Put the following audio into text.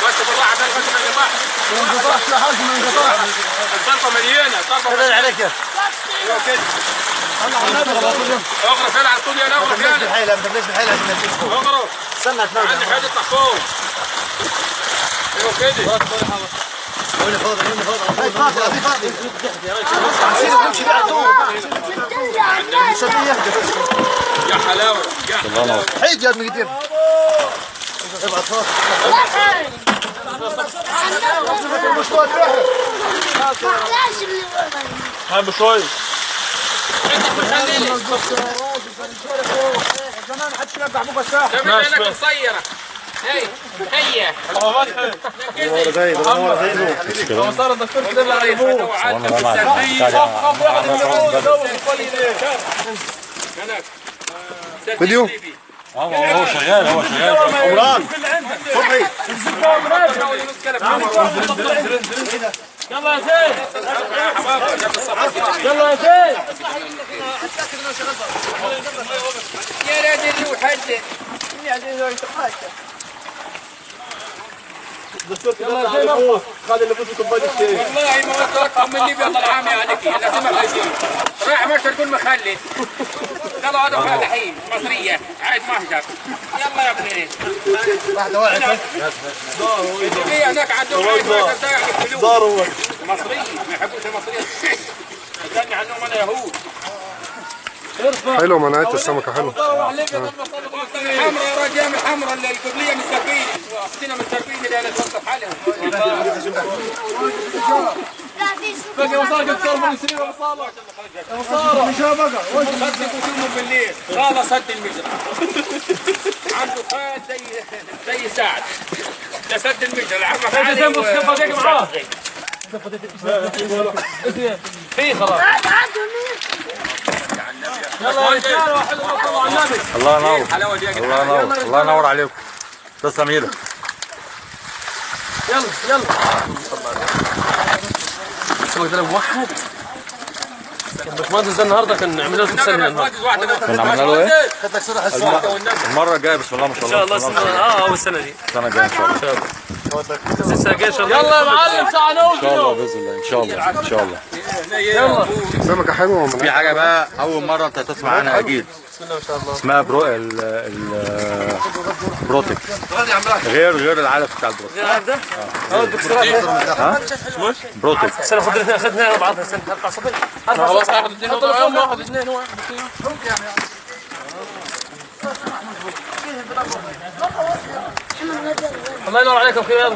بس بالراحه بس ما ينقطعش. ما ينقطعش يا حاج، ما ينقطعش. الطرفه مليانه، الطرفه مليانه عليك. ايوه كده. اغرف يلا على طول يلا، اغرف يلا. بالحيله، ما تبلاش بالحيله عشان نشوف. اغرف. استنى اتناول. عندي حاجه تطلع فوق. ايوه كده. هوني فاضي، هوني فاضي. هاي فاضي، هاي فاضي. نمشي على طول. يا حلاوه يا حلاوه. حيد يا ابني كتير. ابعد فاضي. هاي بشوي. زمان ما حدش ينبع ابوك الساحه. زمان عينك قصيره. هي هي ورا زي ده، ورا زي هو صار الدكتور كده على ابوه. فيديو هو شغال، هو شغال. عمران صبحي يلا يا زين، يلا يا زين. يا ريت يروح حده. دكتور يلا يا زين، خلي اللي بده كوبايه الشاي. والله ما وصلتهم من ليبيا الله العام عليك. لازم اخليه رايح مشهد تقول مخلد. يلا هذا فهد الحين مصريه عايز مهجر. يلا يا ابني واحده واحده. في هناك عندهم دار هو مصري ما يحبوش المصريين. استنى عنهم انا يهود. حلو مناعة السمكة حلو. الحمراء يا رجال، الحمراء القبلية مساكين، واختنا مساكين اللي انا توقف حالهم. بقى وصلك تصور من سنين وصالة. وصالة مش بقى. خدت كتومه بالليل. صالة سد المجرى. عنده خال زي سعد. ده سد المجرى العم علي. معاه. في خلاص. يلا يا رجال واحد صلوا على النبي. الله ينور، الله ينور، الله ينور عليكم. تسلم ايدك. يلا يلا. سوي ده موحد. الباشمهندس ده النهارده كان عملنا له تمثال هنا. كنا عملنا له ايه؟ المرة الجاية بسم الله ما شاء الله. ان شاء الله اول السنة دي. السنة الجاية ان شاء الله. السنة الجاية ان شاء الله. يلا يا معلم تعالوا. ان شاء الله باذن الله، ان شاء الله ان شاء الله. يلا. سمكة حلوة. في حاجة بقى أول مرة أنت هتسمع عنها أكيد. بسم الله ما شاء الله. اسمها بروتك. غير العلف بتاع البروتك. غير العلف ده؟ اه بروتك. السنة اخذنا بعضها السنة هرقع صبر. خلاص هاخذ اثنين واحد اثنين واحد. الله ينور عليكم خير.